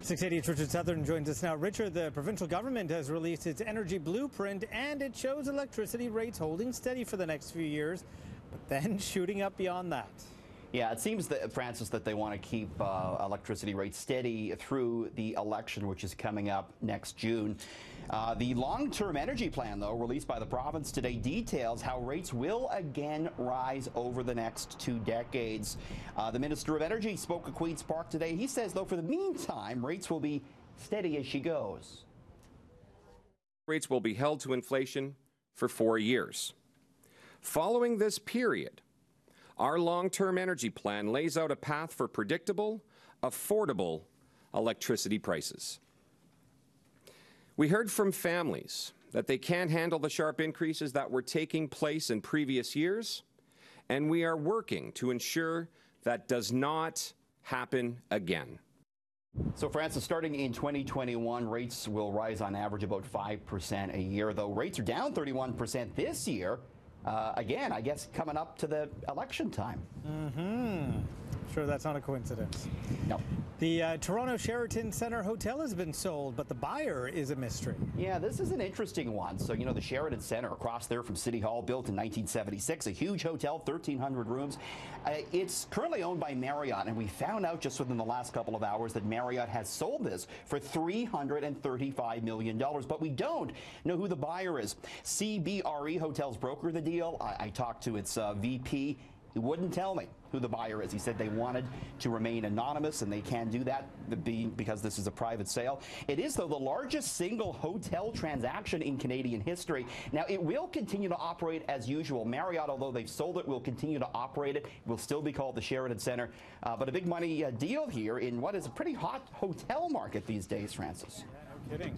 680's Richard Southern joins us now. Richard, the provincial government has released its energy blueprint, and it shows electricity rates holding steady for the next few years, but then shooting up beyond that. Yeah, it seems that, Francis, that they want to keep electricity rates steady through the election, which is coming up next June. The long-term energy plan, though, released by the province today, details how rates will again rise over the next 2 decades. The Minister of Energy spoke at Queen's Park today. He says, though, for the meantime, rates will be steady as she goes. Rates will be held to inflation for 4 years. Following this period, our long-term energy plan lays out a path for predictable, affordable electricity prices. We heard from families that they can't handle the sharp increases that were taking place in previous years, and we are working to ensure that does not happen again. So, Francis, starting in 2021, rates will rise on average about 5% a year, though rates are down 31% this year. Again, I guess coming up to the election time. Sure, that's not a coincidence. No. The Toronto Sheraton Centre Hotel has been sold, but the buyer is a mystery. Yeah, this is an interesting one. So, you know, the Sheraton Centre across there from City Hall, built in 1976, a huge hotel, 1,300 rooms. It's currently owned by Marriott, and we found out just within the last couple of hours that Marriott has sold this for $335 million. But we don't know who the buyer is. CBRE Hotels brokered the deal. I talked to its VP. He wouldn't tell me who the buyer is. He said they wanted to remain anonymous, and they can do that because this is a private sale. It is, though, the largest single hotel transaction in Canadian history. Now, it will continue to operate as usual. Marriott, although they've sold it, will continue to operate it. It will still be called the Sheraton Centre. But a big money deal here in what is a pretty hot hotel market these days, Francis. Kidding.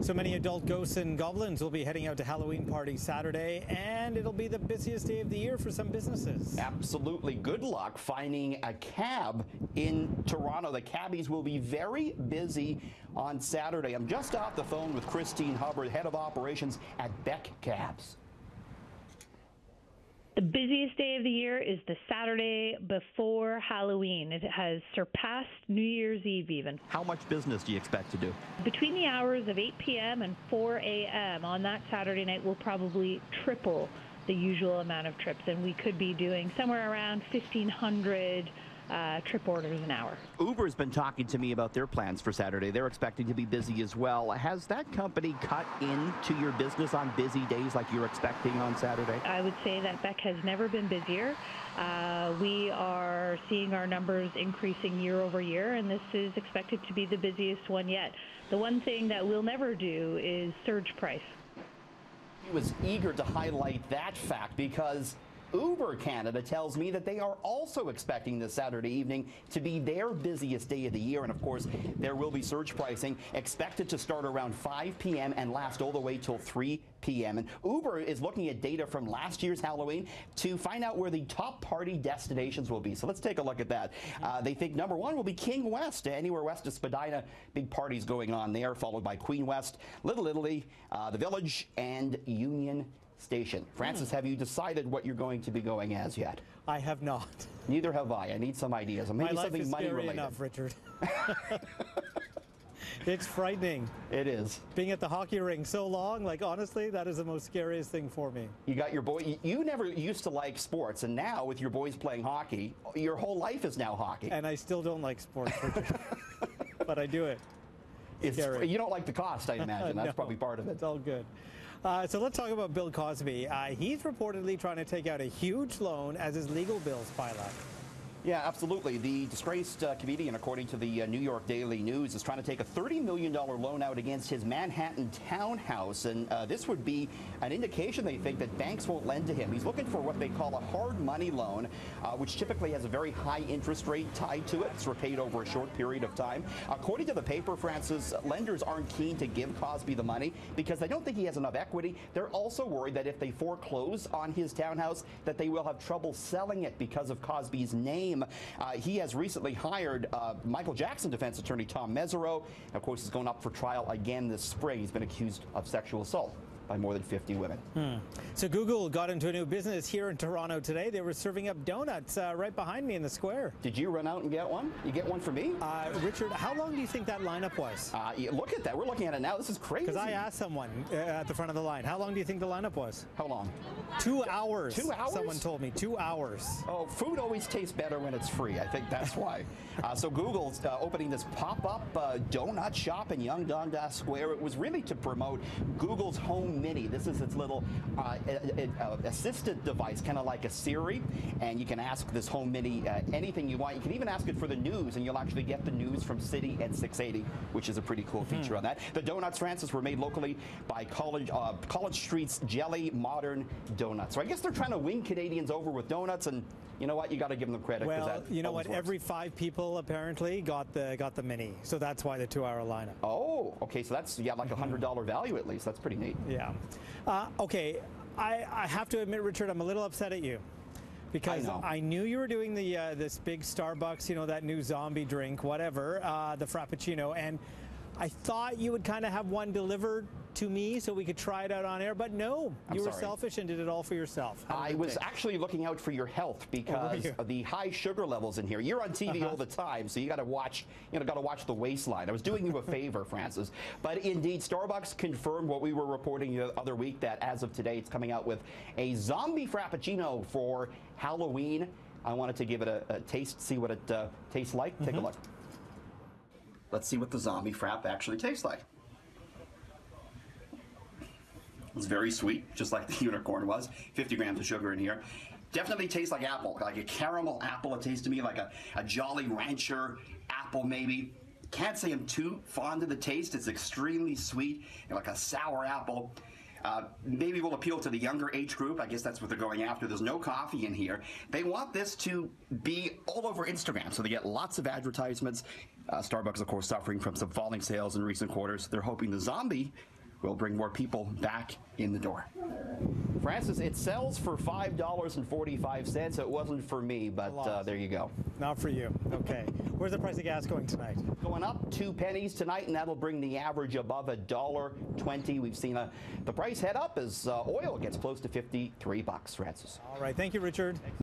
So many adult ghosts and goblins will be heading out to Halloween party Saturday, and it'll be the busiest day of the year for some businesses. Absolutely. Good luck finding a cab in Toronto. The cabbies will be very busy on Saturday. I'm just off the phone with Christine Hubbard, head of operations at Beck Cabs. The busiest day of the year is the Saturday before Halloween. It has surpassed New Year's Eve even. How much business do you expect to do? Between the hours of 8 p.m. and 4 a.m. on that Saturday night, we'll probably triple the usual amount of trips, and we could be doing somewhere around 1,500 trip orders an hour. Uber's been talking to me about their plans for Saturday. They're expecting to be busy as well. Has that company cut into your business on busy days like you're expecting on Saturday? I would say that Beck has never been busier. We are seeing our numbers increasing year over year, and this is expected to be the busiest one yet. The one thing that we'll never do is surge price. He was eager to highlight that fact because Uber Canada tells me that they are also expecting this Saturday evening to be their busiest day of the year. And of course, there will be surge pricing expected to start around 5 p.m. and last all the way till 3 p.m. And Uber is looking at data from last year's Halloween to find out where the top party destinations will be. So let's take a look at that. They think number one will be King West, anywhere west of Spadina. Big parties going on there, followed by Queen West, Little Italy, the Village, and Union Station. Francis, have you decided what you're going to be going as yet? I have not. Neither have I. I need some ideas. Maybe My life something is money scary related. enough, Richard. It's frightening. It is. Being at the hockey rink so long, like honestly, that is the most scariest thing for me. You got your boy. You never used to like sports, and now with your boys playing hockey, your whole life is now hockey. And I still don't like sports, Richard. But I do it. It's scary. You don't like the cost, I imagine. That's No, probably part of it. It's all good. So let's talk about Bill Cosby. He's reportedly trying to take out a huge loan as his legal bills pile up. Yeah, absolutely. The disgraced comedian, according to the New York Daily News, is trying to take a $30 million loan out against his Manhattan townhouse. And this would be an indication, they think, that banks won't lend to him. He's looking for what they call a hard money loan, which typically has a very high interest rate tied to it. It's repaid over a short period of time. According to the paper, Francis, lenders aren't keen to give Cosby the money because they don't think he has enough equity. They're also worried that if they foreclose on his townhouse, that they will have trouble selling it because of Cosby's name. He has recently hired Michael Jackson defense attorney Tom Mesereau. Of course, he's going up for trial again this spring. He's been accused of sexual assault. by more than 50 women. So Google got into a new business here in Toronto today. They were serving up donuts right behind me in the square. Did you run out and get one? You get one for me? Richard, how long do you think that lineup was? Look at that. We're looking at it now. This is crazy. Because I asked someone at the front of the line, how long do you think the lineup was? How long? 2 hours. 2 hours? Someone told me 2 hours. Oh, food always tastes better when it's free. I think that's why. So Google's opening this pop-up donut shop in Yonge Dundas Square. It was really to promote Google's Home Mini. This is its little assistant device, kind of like a Siri, and you can ask this Home Mini anything you want. You can even ask it for the news, and you'll actually get the news from City and 680, which is a pretty cool feature on that. The donuts, Francis, were made locally by College Street's Jelly Modern Donuts. So I guess they're trying to win Canadians over with donuts, and you know what? You got to give them credit. Well, you know what? Works. Every 5 people apparently got the mini, so that's why the 2-hour lineup. Oh, okay. So that's like $100 value at least. That's pretty neat. Yeah. Okay. I have to admit, Richard, I'm a little upset at you. Because I knew you were doing the this big Starbucks, you know, that new zombie drink, whatever, the Frappuccino, and I thought you would kind of have one delivered to me so we could try it out on air, but no, you were selfish and did it all for yourself. I was actually looking out for your health because of the high sugar levels in here. You're on TV all the time, so you got to watch, the waistline. I was doing you a favor, Francis. But indeed, Starbucks confirmed what we were reporting the other week, that as of today, it's coming out with a zombie Frappuccino for Halloween. I wanted to give it a taste, see what it tastes like. Take a look. Let's see what the zombie frap actually tastes like. It's very sweet, just like the unicorn was. 50 grams of sugar in here. Definitely tastes like apple, like a caramel apple. It tastes to me like a Jolly Rancher apple, maybe. Can't say I'm too fond of the taste. It's extremely sweet, like a sour apple. Maybe will appeal to the younger age group. I guess that's what they're going after. There's no coffee in here. They want this to be all over Instagram, so they get lots of advertisements. Starbucks, of course, suffering from some falling sales in recent quarters. They're hoping the zombie will bring more people back in the door. Francis, it sells for $5.45. It wasn't for me, but there you go. Not for you. Okay. Where's the price of gas going tonight? Going up 2 pennies tonight, and that'll bring the average above $1.20. We've seen the price head up as oil gets close to $53, Francis. All right. Thank you, Richard.